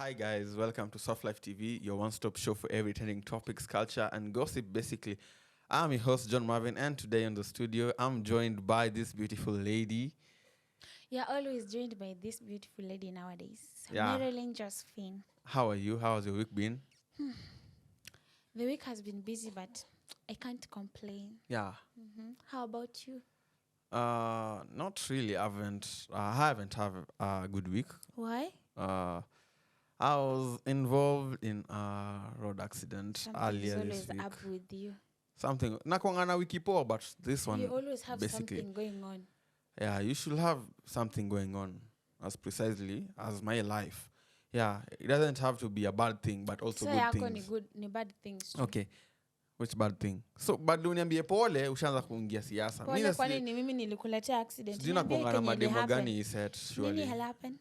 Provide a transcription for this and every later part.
Hi guys, welcome to Softlife TV, your one-stop show for every trending topics, culture, and gossip. Basically, I'm your host John Marvin, and today in the studio, I'm joined by this beautiful lady. You're always joined by this beautiful lady nowadays, Yeah. Marilyn Josephine. How are you? How has your week been? The week has been busy, but I can't complain. Yeah. How about you? Not really. I haven't had a good week. Why? I was involved in a road accident Something earlier is this always week. up with you. Something. Nakwanga na wiki poa, but this one You always have basically. something going on. Yeah, you should have something going on as precisely as my life. Yeah, it doesn't have to be a bad thing, but also So good yako things. ni bad things too. Okay, which bad thing? So, bado uniambie pole, ushaanza kuingia siasa. Pole, kwani ni mimi nilikuletea accident. Sijui Niambie nakuanga na kenye mademo ilihappen. gani set, surely. Nini happen?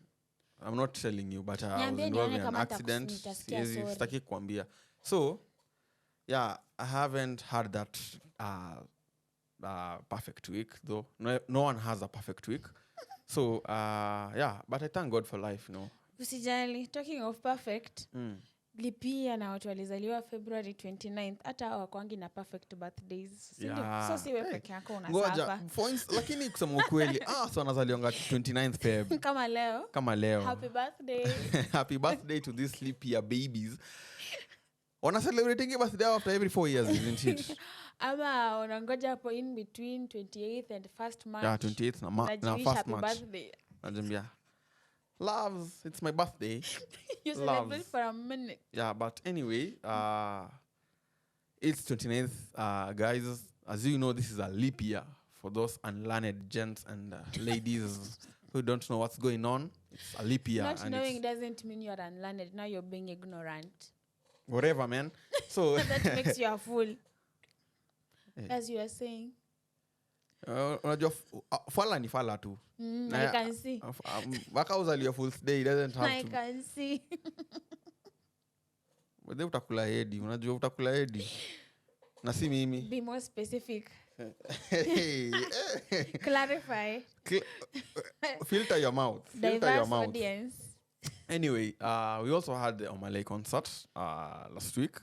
I'm not telling you, but I was Niambie involved nione in an kama accident. nitasikia sorry. Sitaki kuambia. So, yeah, I haven't had that perfect week, though. No one has a perfect week. So, yeah, but I thank God for life, you know. Usijali, talking of perfect, lipia na watu walizaliwa February 29th, hata hawakwangi na perfect birthdays. Yeah. So siwe peke yako Ngoja, unasafa. lakini kusema ukweli, so anazalionga 29th Feb. Kama leo. Happy Birthday. Happy birthday to these sleepier babies. Wana celebrating birthday after every 4 years, isn't it? Ama unangoja hapo in between 28th and 1st March. Yeah, 28th na Unajiwish 1st happy March. birthday. Najambia, loves, it's my birthday. You celebrate for a minute. Yeah, but anyway, it's 29th, guys. As you know, this is a leap year for those unlearned gents and ladies who don't know what's going on. It's a leap year. Not and knowing doesn't mean you're unlearned. Now you're being ignorant. Whatever, man. So that makes you a fool. As you are saying. Unajua fala ni fala tu. I can see. Waka uzaliwa full day doesn't have I to. can see. Wewe utakula hedi, unajua utakula hedi. Na si mimi. Be more specific. Hey. Clarify. Filter your mouth. Diverse audience. Anyway, we also had the Omah Lay concert last week.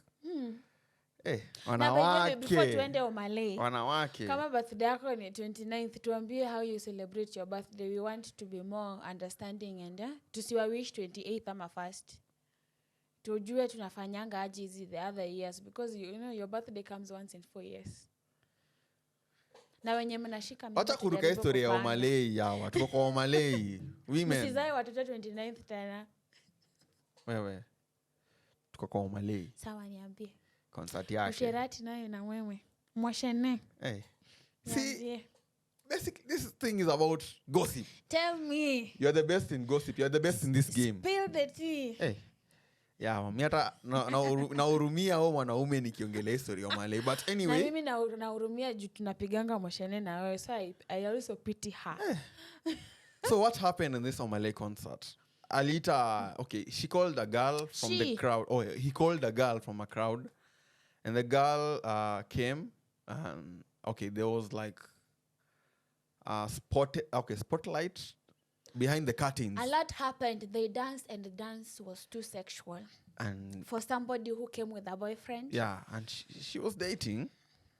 Hey, before tuende Omah Lay. Wanawake. Kama birthday yako ni 29th, tuambie how you celebrate your birthday. We want to be more understanding and tusiwa wish 28th ama 1st. Tujue tunafanyanga aje hizi the other years because you know your birthday comes once in 4 years. Na wenye mnashika mimi. Acha kuruka historia ya Omah Lay yawa. Tuko kwa Omah Lay. Women. Msizae watoto 29th tena. Wewe. Tuko kwa Omah Lay. Sawa niambie. Concert yake. Usherati nayo na wewe. Mwashene. Hey. See, basically this thing is about gossip. Tell me. You're the best in gossip. You're the best in this game. Spill the tea. Hey. Yeah, mami hata naurumia hao wanaume nikiongelea history ya Omah Lay. But anyway. Na mimi naurumia juu tunapiganga mwashene na wewe. So I also pity her. So what happened in this Omah Lay concert? Alita, okay, she called a girl from the crowd. Oh, he called a girl from a crowd. And the girl came. And, okay, there was like a spotlight behind the curtains. A lot happened. They danced and the dance was too sexual. And for somebody who came with a boyfriend. Yeah, and she was dating.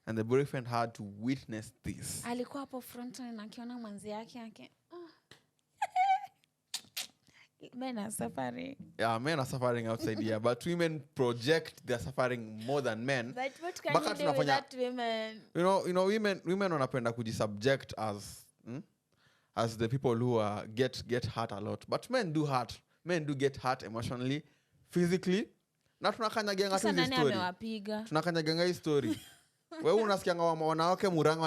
And the boyfriend had to witness this. Alikuwa hapo front na akiona mwanzi yake. Men are suffering. Yeah, men are suffering outside here, but women project their suffering more than men. But what can you do with that women? You know, women wanapenda kujisubject as the people who get hurt a lot. But men do hurt. Men do get hurt emotionally, physically. Na tunakanyaganga tu hizi story. Tunakanyaganga hii story. Wewe unasikianga wanawake Murang'a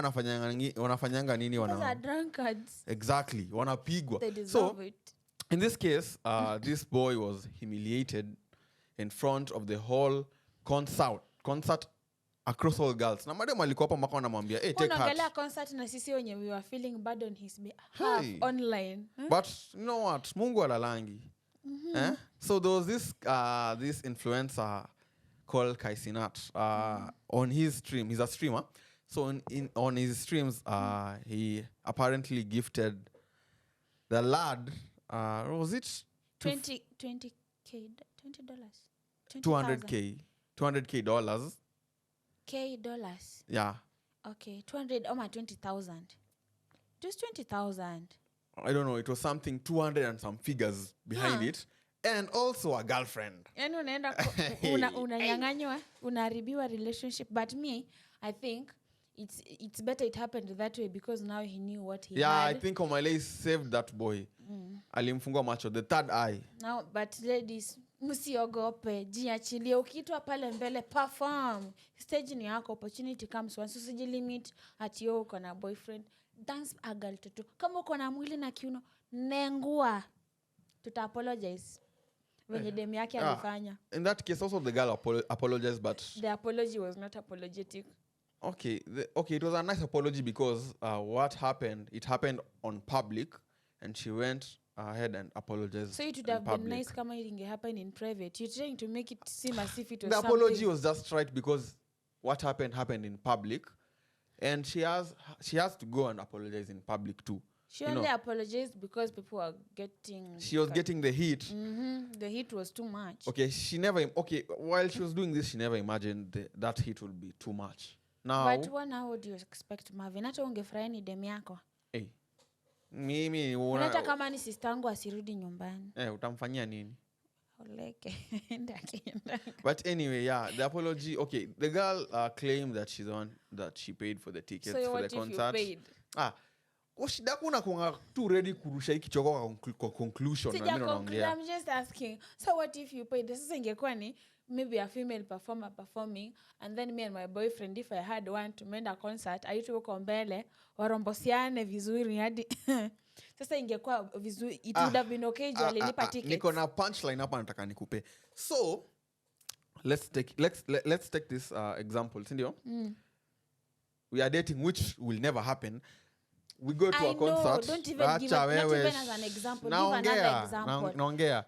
wanafanyanga nini wanao? Those are drunkards. Exactly. Wanapigwa. They deserve it. In this case, this boy was humiliated in front of the whole concert across all girls. Na madam alikuwa hapa mpaka anamwambia, "Hey, take heart." Unaangalia concert na sisi wenye we were feeling bad on his behalf online. But you know what? Mungu alalangi. So there was this influencer called Kaisinat on his stream. He's a streamer. So on his streams, he apparently gifted the lad. Was it 20 $20. 200k dollars. Dollars. Yeah. Okay, 200 20,000. Just 20,000. I don't know, it was something 200 and some figures behind it, and also a girlfriend. Yani unaenda unanyang'anywa, unaharibiwa relationship. But me, I think it's better it happened that way because now he knew what he had. I think Omah Lay saved that boy. Alimfungua macho, the third eye. Now, but ladies, msiogope, jiachilie. Ukitwa pale mbele, perform. Stage ni yako, opportunity comes once. Usijilimit ati uko na boyfriend. Dance a girl tutu. Kama uko na mwili na kiuno, nengua. Tuta apologize. Venye demu yake alifanya. In that case, also the girl apologized, but the apology was not apologetic. Okay, it was a nice apology because what happened, it happened on public, and she went ahead and apologized. So it would have been nice kama it happened in private. You're trying to make it seem as if it was the apology was just right because what happened in public, and she has to go and apologize in public too. She only apologized because people were getting... She was getting the heat. The heat was too much. While she was doing this, she never imagined that heat would be too much. Now, but what now would you expect, Marvin? Hata ungefurahi ni demu yako. Mimi hata kama ni sister yangu asirudi nyumbani. Utamfanyia nini? Oleke. But anyway, the apology. Okay, the girl claimed that she's the one that she paid for the tickets for the concert. So what if you paid? Shida kuna kunga too ready kurusha hiki choko kwa conclusion na mimi naongea. I'm just asking. So what if you paid? Sasa ingekuwa ni maybe a female performer performing, and then me and my boyfriend, if I had one to mend a concert, aitu uko mbele warombosiane vizuri hadi sasa ingekuwa vizuri, it would have been okay juu alinipa tickets. Niko na punchline hapa nataka nikupe. So let's take this example, sindio? We are dating, which will never happen. We go to a concert. Don't even give not even as an example. Give another example. Naongea.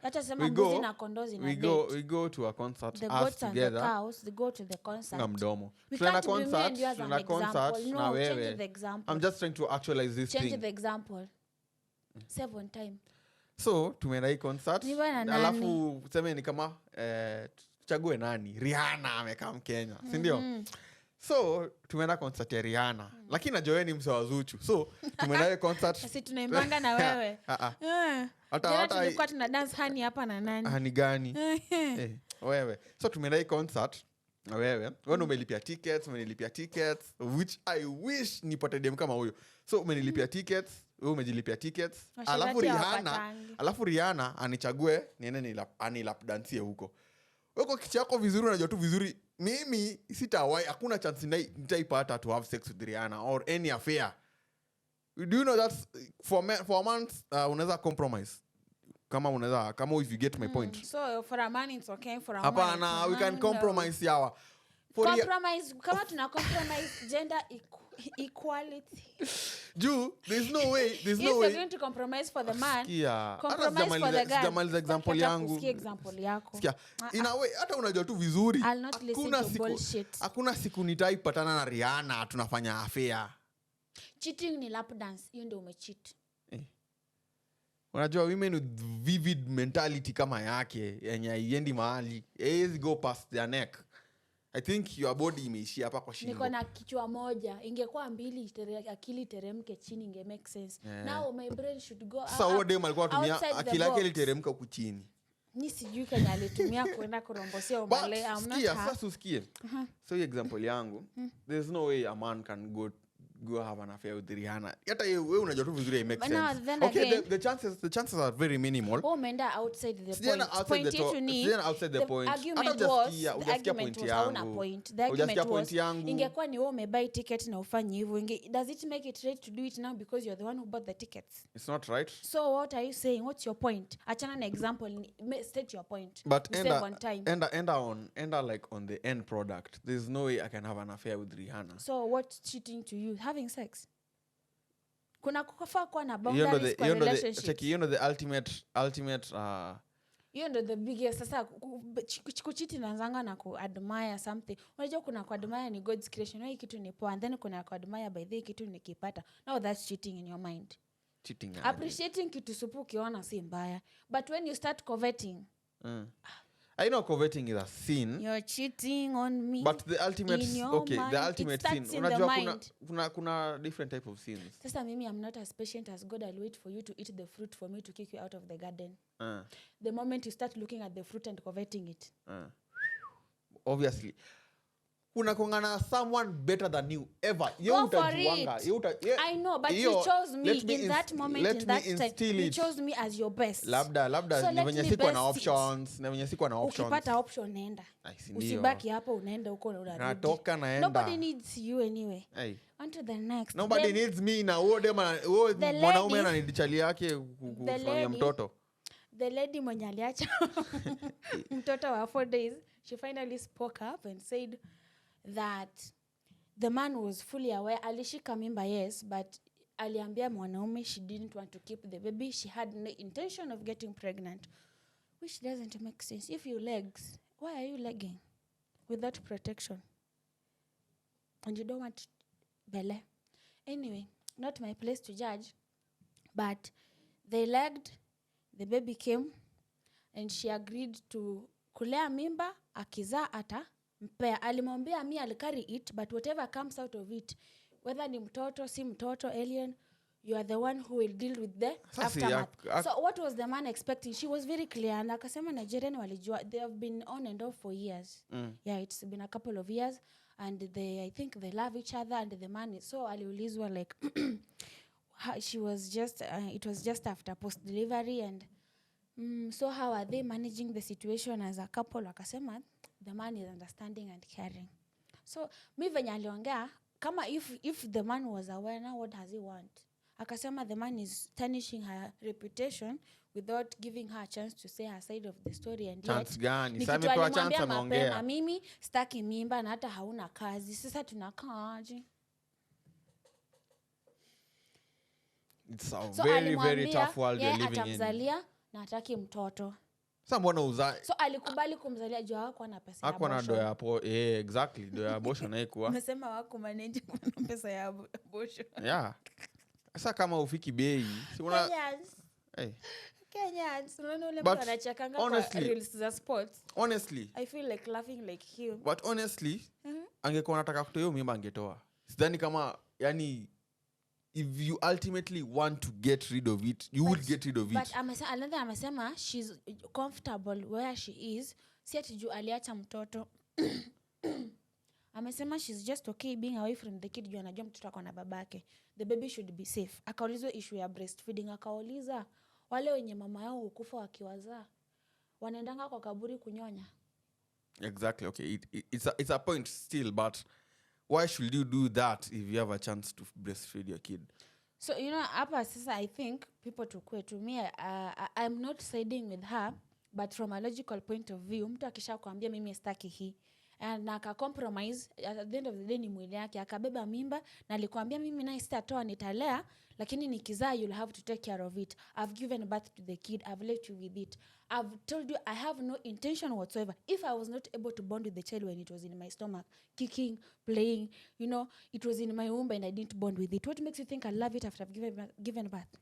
We go to a concert. The goats and the cows, they go to the concert. Mdomo. We can't be me and you as an example. No, change the example. I'm just trying to actualize this thing. Change the example. Save on time. So, tumeenda hii concert. Alafu, tuseme ni kama, chague nani? Rihanna amekaa Mkenya. Sindio? So, tumeenda concert ya Rihanna. Lakini najua ni mse wa Zuchu. So, tumeenda hii concert. Sisi tunaimbanga na wewe. Jana tulikuwa tuna dance hani hapa na nani? Hani gani? Wewe. So, tumeenda hii concert na wewe. Wewe umelipia tickets, umenilipia tickets, which I wish nipate dem kama huyo. So, umenilipia tickets, wewe umejilipia tickets. Alafu Rihanna anichague niende anilap dance huko. Wewe kichi yako vizuri, unajua tu vizuri. Mimi sitawai, hakuna chance nitaipata to have sex with Rihanna or any affair. Do you know that for a man unaweza compromise? Kama if you get my point. So for a man it's okay, for a woman. Hapana, we can compromise yawa. Compromise, kama tuna compromise gender equality. There's no way. If you're going to compromise for the man, compromise for the girl. Sijamaliza example yangu. In a way, hata unajua tu vizuri. I'll not listen to bullshit. Hakuna siku nitaipatana na Rihanna tunafanya affair. Cheating ni lap dance, hiyo ndio umecheat. Unajua women with vivid mentality kama yake yenye haiendi mahali, haiwezi go past their neck. I think your body imeishia hapa kwa shingo. Niko na kichwa moja, ingekuwa mbili akili teremke chini inge make sense. Now my brain should go up. Sasa wode alikuwa anatumia akili yake teremka huku chini. Ni sijui kanya alitumia kwenda kurombosia Omah Lay. Sasa usikie. So example yangu, there's no way a man can go have an affair with Rihanna. Hata wewe unajua tu vizuri it makes sense. Okay, the chances are very minimal. Umeenda outside the point. Outside the point. Argument was ingekuwa ni wewe umebuy ticket na ufanye hivyo. Does it make it right to do it now because you're the one who bought the tickets? It's not right. So what are you saying? What's your point? Achana na example, state your point. But enda like on the end product. There's no way I can have an affair with Rihanna. So what's cheating to you? Having sex? Kuna kufaa kuwa na boundaries kwa relationships. You know the ultimate you know the biggest. Sasa kuchiti nazanga na ku-admire something. Unajua kuna ku-admire ni God's creation. Hii kitu ni poa. And then kuna ku-admire by the kitu nikipata. Now that's cheating in your mind. Cheating. Appreciating kitu supu ukiona si mbaya. But when you start coveting, I know coveting is a sin. You're cheating on me. But the ultimate in your okay, mind. the ultimate It sin. starts in the mind. Kuna different type of sins. Sasa mimi, I'm not as patient as God. I'll wait for you to eat the fruit for me to kick you out of the garden. The moment you start looking at the fruit and coveting it. Obviously. Unakongana someone better than you ever. Go for it. I know, but you chose me in that moment, in that time. You chose me as your best. Labda so ni venye siko na options. Ni venye siko na options. Ukipata option nenda. Usibaki hapo unaenda huko na unarudi. Natoka naenda. Nobody needs you anyway. On to the next. Nobody needs me na mwanaume ananidichali yake kufanyia mtoto. The lady mwenye aliacha mtoto wa 4 days, she finally spoke up and said that the man was fully aware. Alishika mimba, yes, but aliambia mwanaume she didn't want to keep the baby. She had no intention of getting pregnant, which doesn't make sense. If you legs, why are you legging without protection? And you don't want bele. Anyway, not my place to judge, but they legged, the baby came, and she agreed to kulea mimba, akiza ata mpea. Alimwambia mi I'll carry it, but whatever comes out of it, whether ni mtoto, si mtoto, alien, you are the one who will deal with the aftermath. So what was the man expecting? She was very clear. And akasema Nigerian walijua, they have been on and off for years. Yeah, it's been a couple of years. And I think they love each other. And the man is, so aliulizwa like, she was just, it was just after post-delivery. And so how are they managing the situation as a couple? Akasema, the man is understanding and caring. So mi venye aliongea, kama if the man was aware, now what does he want? Akasema the man is tarnishing her reputation without giving her a chance to say her side of the story. And chance gani? Sasa amepewa chance ameongea. Mimi staki mimba na hata hauna kazi. Sasa tunakaaje? It's a very, very tough world you're living in. Atamzalia na hataki mtoto. Sasa mbona uzae? So alikubali kumzalia juu hako na pesa ya abortion. Hako na doya hapo, exactly, doya abortion haikuwa. Umesema wako manage kuna pesa ya abortion. Yeah. Sasa kama ufiki bei, si una Kenyans, unaona ule mtu anachekanga kwa reels za sports. Honestly, I feel like laughing like him. But honestly, angekuwa anataka kutoa hiyo mimba angetoa. Sidhani kama yani if you ultimately want to get rid of it, you would get rid of it. But amesema she's comfortable where she is. Si ati juu aliacha mtoto. Amesema she's just okay being away from the kid juu anajua mtoto ako na babake. The baby should be safe. Akaulizwa issue ya breastfeeding, akauliza wale wenye mama yao hukufa wakiwazaa wanaendanga kwa kaburi kunyonya. Exactly. Okay, it's a point still, but why should you do that if you have a chance to breastfeed your kid? So, hapa sasa I think people to me, I'm not siding with her, but from a logical point of view, mtu akisha kuambia mimi sitaki hii, and aka compromise, at the end of the day ni mwili yake, akabeba mimba, na alikwambia mimi na sitatoa nitalea, lakini nikizaa you'll have to take care of it. I've given birth to the kid, I've left you with it. I've told you I have no intention whatsoever. If I was not able to bond with the child when it was in my stomach, kicking, playing, it was in my womb and I didn't bond with it. What makes you think I love it after I've given birth?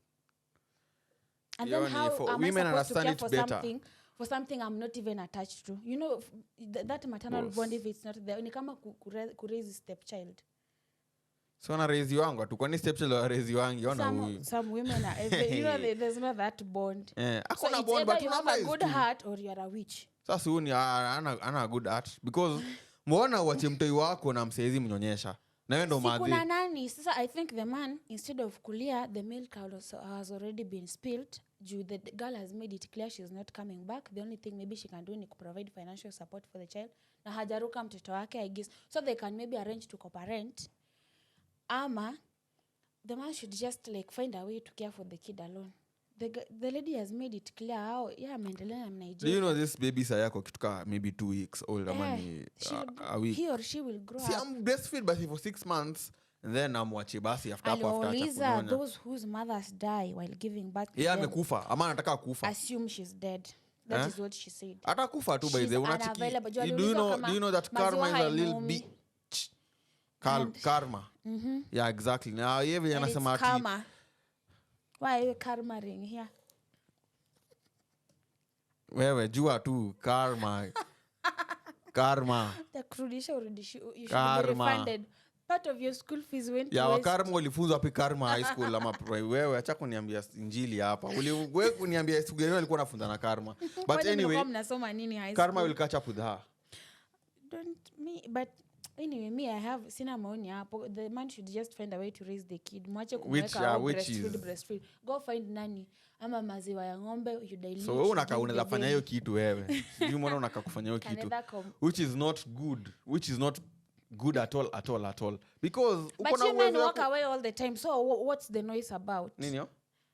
And then how am I supposed to care for something I'm not even attached to? That maternal bond, if it's not there, ni kama raise a stepchild. So na raise wangu tu kwani stepchild wa raise wangu ona huyu. Some women are there's not that bond. Hakuna so bond, but you have a good heart or you are a witch. Sasa huyu ana good heart because mbona uache mtoi wako na msaizi mnyonyesha na wewe ndo madhi. Kuna nani sasa? I think the man, instead of kulia, the milk has already been spilled. The girl has made it clear she's not coming back. The only thing maybe she can do ni provide financial support for the child na hajaruka mtoto wake, I guess, so they can maybe arrange to co-parent. Ama the man should just find a way to care for the kid alone. The lady has made it clear how ameendelea na Nigeria. Do you know this baby sayako kituka maybe 2 weeks old ama ni a week? He or she will grow up. See, I'm breastfeed basi for 6 months and then amwache basi after kunyonya. Those whose mothers die while giving birth to them. Amekufa ama anataka kufa. Assume she's dead. That is what she said. Atakufa tu by the way. Do you know that karma is a little bit karma. Yeah, exactly. Now yeye anasema ati karma. Why are you karma ring here? wewe jua tu karma takurudisha urudishi, you should be Karma. refunded. Part of your school fees went ya to waste. wakarma ulifunzwa wapi karma high school ama wewe acha kuniambia injili hapa wewe kuniambia student alikuwa anafunza na karma but anyway mnasoma nini high karma school? will catch up with her. But anyway, me I have sina maoni hapo. The man should just find a way to raise the kid. Mwache Which kumweka is- breastfeed. Go find nani ama maziwa ya ng'ombe you dilute. So wewe unaka give unaweza the fanya baby. hiyo kitu wewe. Sijui mbona unaka kufanya hiyo kitu. Kanaweza kom- Which is not good at all. Because But uko na you men uwezo walk away all the time. So what's the noise about? nini yo?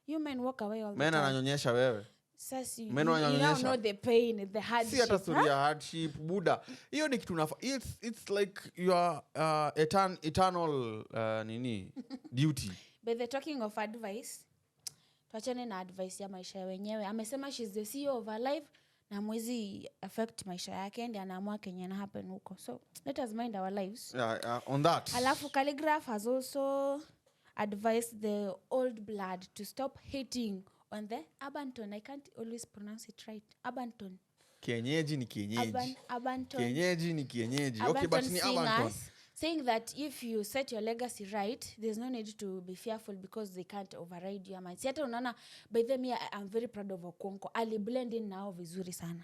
You men walk away all the Mena time. ananyonyesha wewe. Sasa you Men now wananyonyesha. know the pain, the Si hardship. hata story ya hardship buda. Hiyo ni kitu it's like your eternal nini duty. But they're talking of advice. Tuachane na advice ya maisha ya wenyewe. Amesema she's the CEO of her life na mwezi affect maisha yake and anaamua kenye na happen huko. So let us mind our lives. On that. Alafu Calligraph has also advised the old blood to stop hating on the Abanton. I can't always pronounce it right. Abanton. Kienyeji ni kienyeji. Abanton. Kienyeji ni kienyeji. Okay, but ni Abanton. Saying that if you set your legacy right, there's no need to be fearful because they can't override your mind. Si hata unaona, by the way, I'm very proud of Okonko. Ali blend in nao vizuri sana.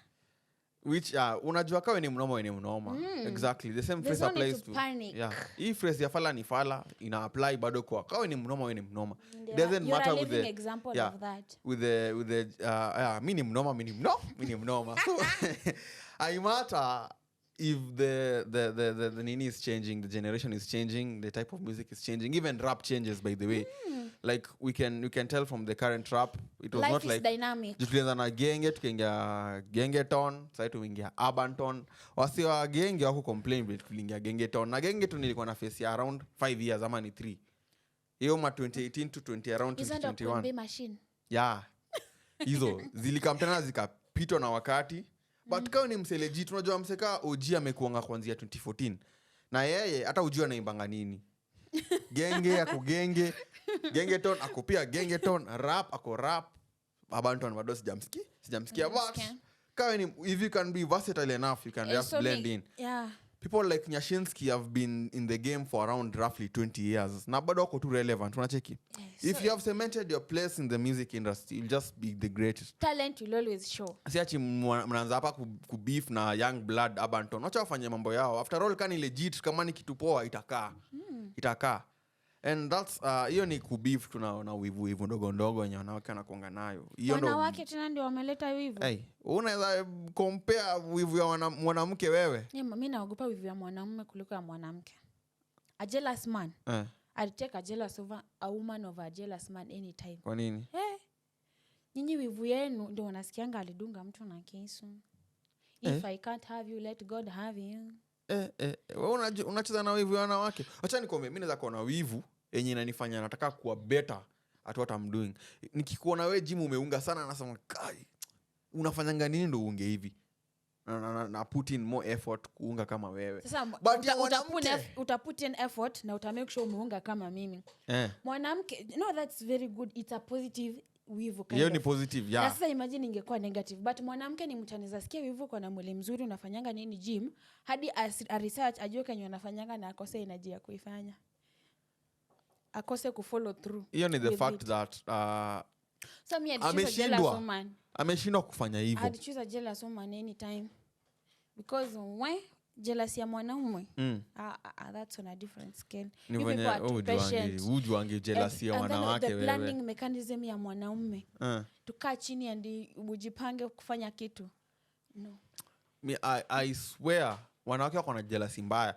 Which unajua kawe ni mnoma. Exactly. The same There's phrase no applies need to to panic. Yeah. Hii phrase ya fala ni fala ina apply bado kwa kawe ni mnoma wewe ni mnoma. Yeah, Doesn't you're matter a with living the example of that. with the mimi ni mnoma. So I matter if the nini is changing, the generation is changing, the type of music is changing, even rap changes by the way. Like you can tell from the current rap it was Life not is like dynamic. tulianza na genge tukaingia gengeton sasa tuingia abanton wasi wa genge wako complain but tuliingia gengeton na gengeton ilikuwa na face ya around 5 years ama ni 3 hiyo ma 2018 to 20 around Isn't that 2021 machine? yeah hizo zilikamtana zikapitwa na wakati but kama ni mseleji tunajua mseka OG amekuanga kuanzia 2014 na yeye hata ujua anaimbanga nini genge ako gengeton ako pia gengeton rap ako rap Abanton bado sijamsikia but kama ni if you can be versatile enough you can just So blend in. Yeah. People like Nyashinsky have been in the game for around roughly 20 years na bado wako tu relevant unacheki. If you have cemented your place in the music industry you'll just be the greatest. Talent will always show. Siachi mnaanza hapa kubeef na young blood Abanton wacha wafanye mambo yao after all kani legit kama ni kitu poa itakaa and that's hiyo ni kubeef tunaona wivu ndogo wenye wanawake wanakuanga nayo hiyo ndo Wanawake tena ndio wameleta wivu. hey unaweza compare wivu ya mwanamke wewe Mimi naogopa wivu ya mwanamume kuliko ya mwanamke. A jealous man. I'll take a jealous over a woman over a jealous man anytime. Kwa nini? Nyinyi wivu yenu ndio wanasikianga alidunga mtu na kisu. If I can't have you, let God have you. Wewe unacheza na wivu ya wanawake. Acha nikwambie mimi naweza kuwa na wivu yenye inanifanya nataka kuwa better at what I'm doing. Nikikuona wewe gym umeunga sana nasema kai unafanyanga nini ndio uunge hivi? Na put in more effort kuunga kama wewe. Sasa utaput in effort na utamake sure umeunga kama mimi. Mwanamke, no, that's very good. It's a positive wivu kind hiyo ni positive yeah. Na sasa imagine ingekuwa negative but mwanamke ni mtu anaweza sikia wivu kwa na mwili mzuri unafanyanga nini gym hadi a research ajue kenye unafanyanga na akose energy ya kuifanya akose kufollow through. Hiyo ni the fact that so me I'd choose a jealous woman. Ameshindwa kufanya hivyo. I'd choose a jealous woman anytime because when jealousy ya mwanaume that's on a different scale. You people are patient. Ujuange jealousy ya wanawake wewe. The planning mechanism ya mwanaume. Tukaa chini and ujipange kufanya kitu. No. I swear wanawake wako na jealousy mbaya.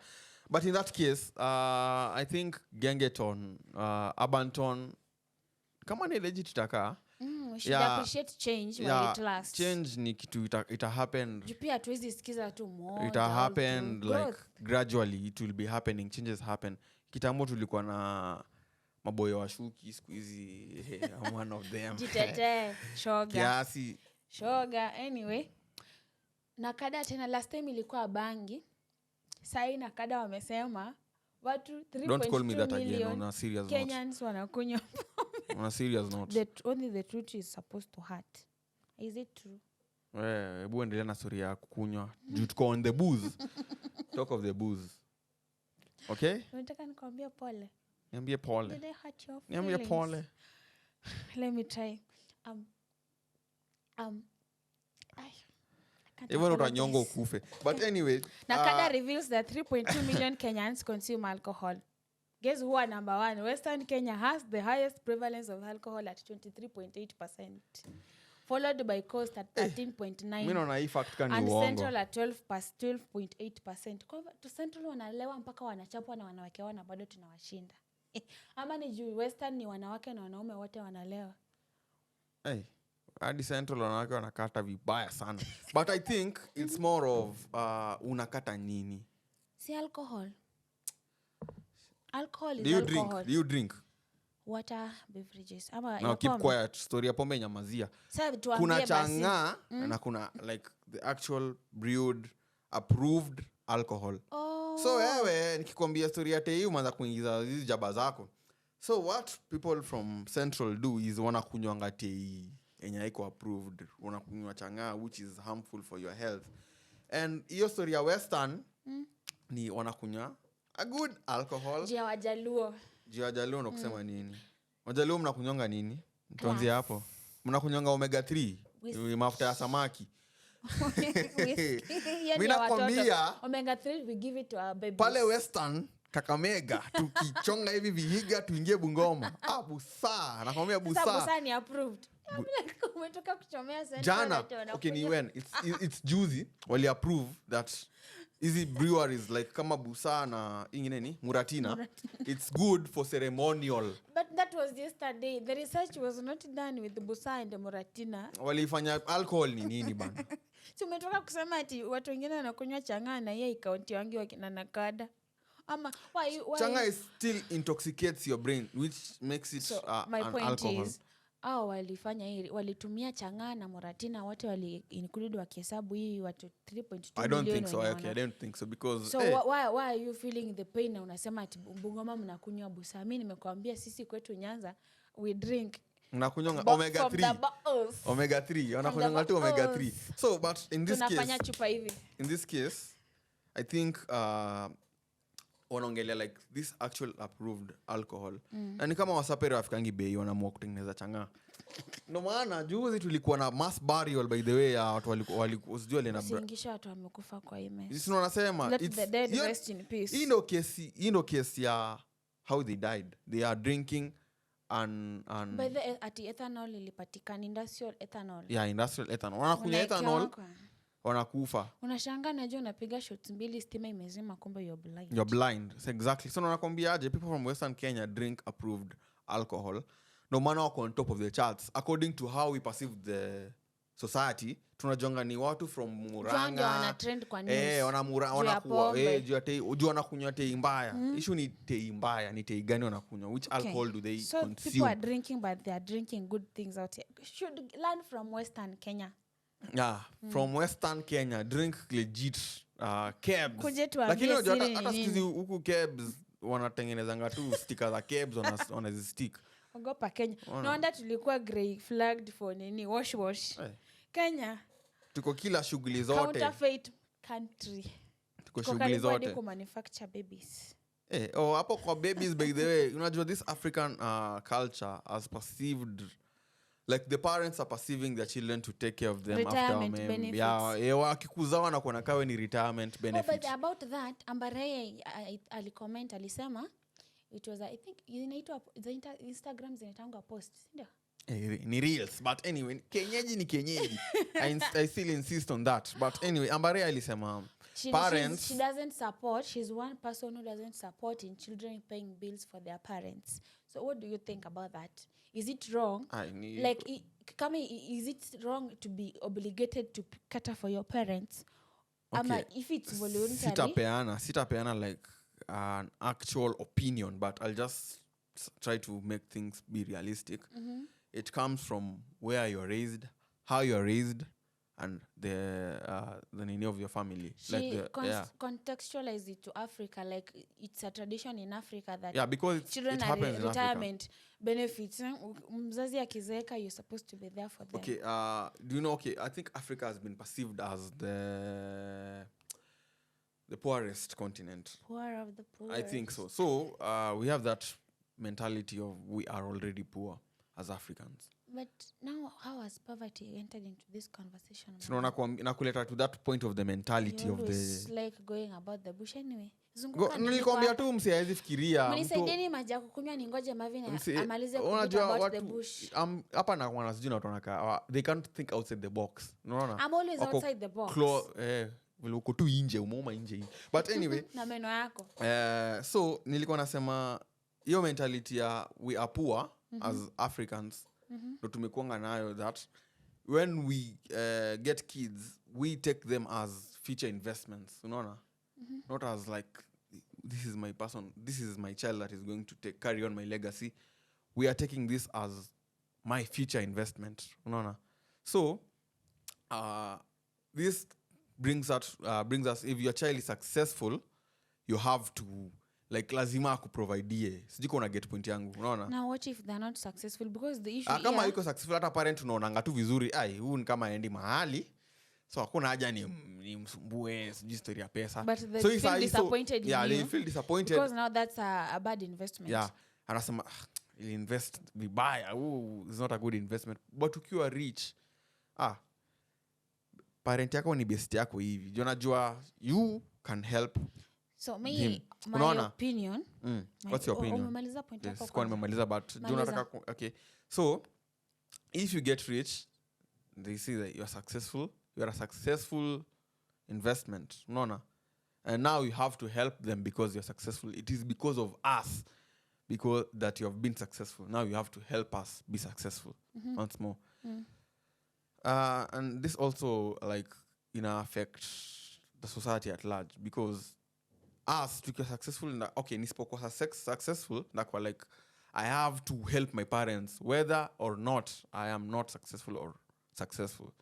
But in that case, I think Gengeton, Abanton, kama ni legit itakaa. We should appreciate change while it lasts. Change ni kitu ita happen. Pia tuwezi sikiza tu more. It happen like gradually it will be happening. Changes happen. Kitambo tulikuwa na maboyo wa shuki siku hizi I'm one of them. Jitete, shoga. Kiasi. Shoga anyway. Nakada tena last time ilikuwa bangi. Sai nakada wamesema watu 3.2 million Kenyans wanakunywa. On a serious note. Only the truth is supposed to hurt. Is it true? Hebu endelea na story ya kukunywa. Juu tuko on the booze. Talk of the booze. Okay? Unataka nikwambie pole? Niambie pole. Did I hurt your feelings? Niambie pole. Let me try. Even utanyongo ukufe. But anyway. Nakada reveals that 3.2 million Kenyans consume alcohol. Guess who are number one? Western Kenya has the highest prevalence of alcohol at 23.8%. Followed by Coast at 13.9%. Mimi naona hii fact kani and uongo. Central at 12.8%. Kwa hivyo to Central wanalewa mpaka wanachapwa na wanawake wao na bado tunawashinda. Ama ni juu Western ni wanawake na wanaume wote wanalewa. Hadi Central wanawake wanakata vibaya sana. But I think it's more of unakata nini? Si alcohol. Alcohol is Do you alcohol. Do you drink? Water, beverages. Ama No, keep quiet. Story ya pombe nyamazia. Kuna changa na kuna like the actual brewed approved alcohol. So wewe nikikwambia story ya tei umeanza kuingiza hizi jaba zako. So what people from Central do is wanakunywanga tei yenye haiko approved. Wanakunywa changa which is harmful for your health. And hiyo story ya Western ni wanakunywa a good alcohol. Jia Wajaluo. Wajaluo ndo kusema nini? Wajaluo mnakunywanga nini? Tuanzie hapo. Mnakunywanga omega 3, mafuta ya samaki. Mimi nakwambia omega 3 we give it to our babies. Pale Western Kakamega tukichonga hivi vihiga tuingie Bungoma. Busaa, nakwambia busaa. Sasa busaa ni approved. Umetoka kuchomea Central. Jana, okay ni when it's juicy wali approve that easy breweries like kama busaa na ingine ni Muratina. It's good for ceremonial. But that was yesterday. The research was not done with the busaa and the Muratina. Walifanya alcohol ni nini bana? So umetoka kusema ati watu wengine wanakunywa chang'aa na yeye ikaunti wangi wakina nakada. Ama chang'aa still intoxicates your brain which makes it my an point alcohol. Is, walifanya hii walitumia chang'aa na Muratina wote wali include wakihesabu hii watu 3.2 I don't million. think so. Okay, I don't think so because so why are you feeling the pain na unasema ati Bungoma mnakunywa busaa? Mimi nimekuambia sisi kwetu Nyanza we drink unakunywanga omega 3. Omega 3 wanakunywanga tu omega 3. So but in this tunafanya chupa hivi. In this case I think wanaongelea like this actual approved alcohol. Na ni kama wasapere wafikangi bei wanaamua kutengeneza chang'aa. Ndio maana juzi tulikuwa na mass burial by the way ya watu walikuwa na singisha watu wamekufa kwa hii mess. Sisi tunasema let the dead rest in peace. Hii ndio kesi ya how they died. They are drinking and by the at ethanol ilipatikana industrial ethanol. Yeah, industrial ethanol. Wanakunywa ethanol wanakufa. Unashangaa najua unapiga shots mbili stima imezima kumbe you're blind. You're blind. So exactly. So nakwambiaje people from Western Kenya drink approved alcohol. No matter wako on top of the charts according to how we perceive the society. Tunajonga ni watu from Muranga. Wana trend kwa news. Wanakuwa juu wanakunywa tei mbaya. Issue ni tei mbaya, ni tei gani wanakunywa? Which alcohol do they consume? So people are drinking but they are drinking good things out here. Should learn from Western Kenya. Yeah, from Western Kenya drink legit cabs. Lakini hata sikizi huku cabs wanatengenezanga tu sticker za cabs wanazistick. Ogopa Kenya. No wonder tulikuwa grey flagged for nini wash. Kenya tuko kila shughuli zote. Counterfeit country. Tuko shughuli zote. Ku manufacture babies. Hapo kwa babies by the way, unajua this African culture as perceived like the parents are perceiving their children to take care of them retirement after benefits. Wakikuza wanakuona kawe ni retirement benefit. But about that Ambareye alicomment alisema it was I think inaitwa Instagram zinatanga post ndio ni reels but anyway kenyeji ni kenyeji. I still insist on that but anyway Ambareye alisema parents she doesn't support, she's one person who doesn't support in children paying bills for their parents. So what do you think about that? Is it wrong? Is it wrong to be obligated to cater for your parents? Okay. If it's voluntary. Sitapeana like an actual opinion but I'll just try to make things be realistic. It comes from where you're raised, how you're raised, and the nini of your family. She contextualized it to Africa, like it's a tradition in Africa that because children it are happens in retirement benefits. Mzazi akizeeka, you're supposed to be there for them. Okay, do you know, I think Africa has been perceived as the poorest continent. Poor of the poor. I think so. So we have that mentality of we are already poor as Africans. But now, how has poverty entered into this conversation? So nakuleta to that point of the mentality of the like going about the bush anyway. Nilikwambia tu msi hawezi fikiria. Mnisaidieni maji ya kukunywa ningoje Marvin amalize kukuta about the bush. Hapa na wana sijui na watu they can't think outside the box. Unaona? I'm always outside the box. Vile uko tu nje, umeuma nje. But anyway. Na meno yako. So nilikuwa nasema hiyo mentality ya we are poor as Africans. Ndo tumekuanga nayo that when we get kids, we take them as future investments. Unaona? Not as like this is my child that is going to carry on my legacy. We are taking this as my future investment. Unaona? So this brings us if your child is successful, you have to like lazima akuprovidie. Sijui kuna get point yangu. Unaona? Now what if they're not successful? Because the issue kama iko successful hata parent unaonanga tu vizuri, huyu ni kama endi mahali. So hakuna haja ni msumbue sijui story ya pesa. But they feel disappointed in you. They feel disappointed. Because now that's a bad investment. Yeah. Anasema you'll invest vibaya. It's not a good investment. But ukiwa rich, parent yako ni best yako hivi. Unajua you can help. So my opinion. What's your opinion? Umemaliza point yako. Yes, kwa nimemaliza but okay. So if you get rich, they see that you are successful. You are a successful investment. Unaona? And now you have to help them because you're successful. It is because of us because that you have been successful. Now you have to help us be successful once more. And this also like affect the society at large because us to be successful nisipokuwa successful nakwa like I have to help my parents whether or not I am not successful or successful.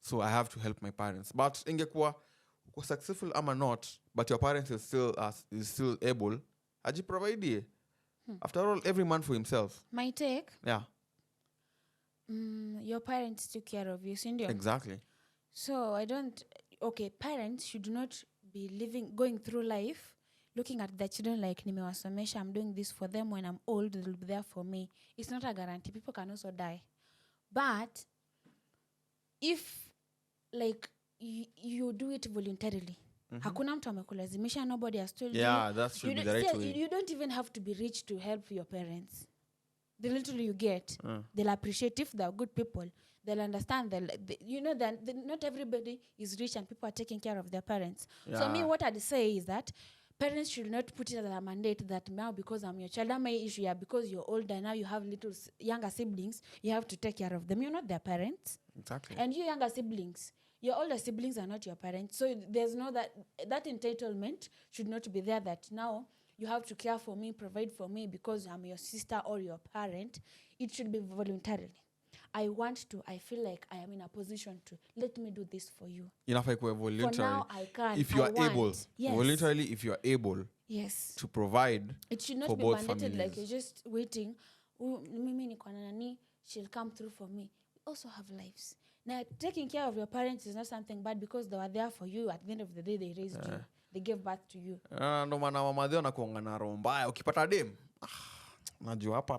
So I have to help my parents. But ingekuwa uko successful ama not, but your parents is still able, ajiprovide. After all, every man for himself. My take? Yeah. Your parents took care of you, Cindy. Exactly. So parents should not be going through life looking at their children like nimewasomesha, I'm doing this for them. When I'm old, they'll be there for me. It's not a guarantee. People can also die. But if like you do it voluntarily, hakuna mtu amekulazimisha, nobody has told you. Yeah, that should be the right way. You don't even have to be rich to help your parents. The little you get, they'll appreciate. If they're good people, they'll understand. That not everybody is rich and people are taking care of their parents. Yeah. So me, what I'd say is that parents should not put it as a mandate that now because I'm your child, that my issue, because you're older, now you have younger siblings, you have to take care of them. You're not their parents. Exactly. And you younger siblings, your older siblings are not your parents. So there's no that entitlement should not be there that now you have to care for me, provide for me because I'm your sister or your parent. It should be voluntarily. I feel like I am in a position to let me do this for you. Inafai kuwe voluntary. For now I can. If you are able. Yes. Voluntarily if you are able. Yes. To provide. It should not for be both mandated families. like you're just waiting. Mimi niko na nani, she'll come through for me. We also have lives. Now, taking care of your parents is not something bad because they were there for you. At the end of the day, they raised you. They gave birth to you. Ndo maana mama dheo nakuanga na roho mbaya. Ukipata dem, najua hapa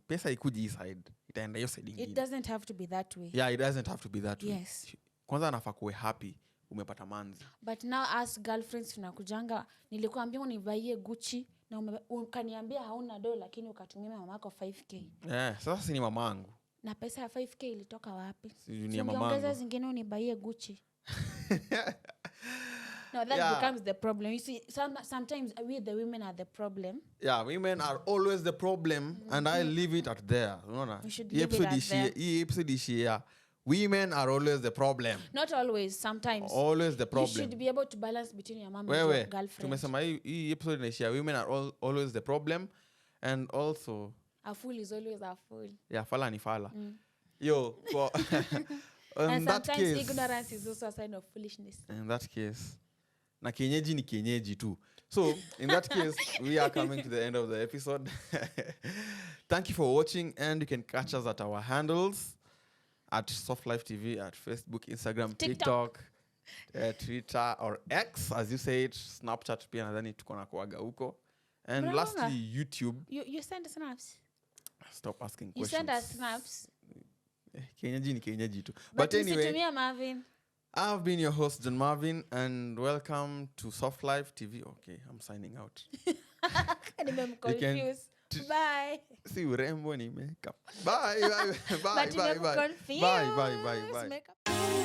pesa ikuji hii side. Itaenda hiyo side ingine. It doesn't have to be that way. Yeah, it doesn't have to be that way. Yes. Kwanza anafaa kuwe happy. Umepata manzi. But now as girlfriends tunakujanga, nilikuambia univaie Gucci na ukaniambia hauna dola lakini ukatumia mamako 5k. Sasa si ni mamangu. Na pesa ya 5k ilitoka wapi? Ni ya mamangu. Ongeza zingine unibaie Gucci. No, that becomes the problem. You see, sometimes we the women are the problem. Yeah, women are always the problem, and I leave it at there. We should leave it at there. Episode women are always the problem. Not always, sometimes. Always the problem. You should be able to balance between your mom and your girlfriend. Tumesema hii episode inaishia women are always the problem, and also a fool is always a fool. Yeah, fala ni fala. Yo, In And that sometimes case, ignorance is also a sign of foolishness. in that case, na kienyeji ni kienyeji too. So in that case, we are coming to the end of the episode. Thank you for watching, and you can catch us at our handles at Softlife TV at Facebook, Instagram, TikTok, Twitter, or X, as you say it. Snapchat pia nadhani tuko na kuaga huko. And Bravo. lastly, YouTube. You send us snaps. Stop asking You questions. send us snaps. Kienyeji ni kienyeji too. But anyway, msitumie Marvin. I've been your host, John Marvin, and welcome to Softlife TV. Okay, I'm signing out. Nimemconfuse. Bye. See urembo ni makeup. Bye, bye, bye, But bye, bye. nimekuconfuse. Bye, bye, bye, bye. Makeup.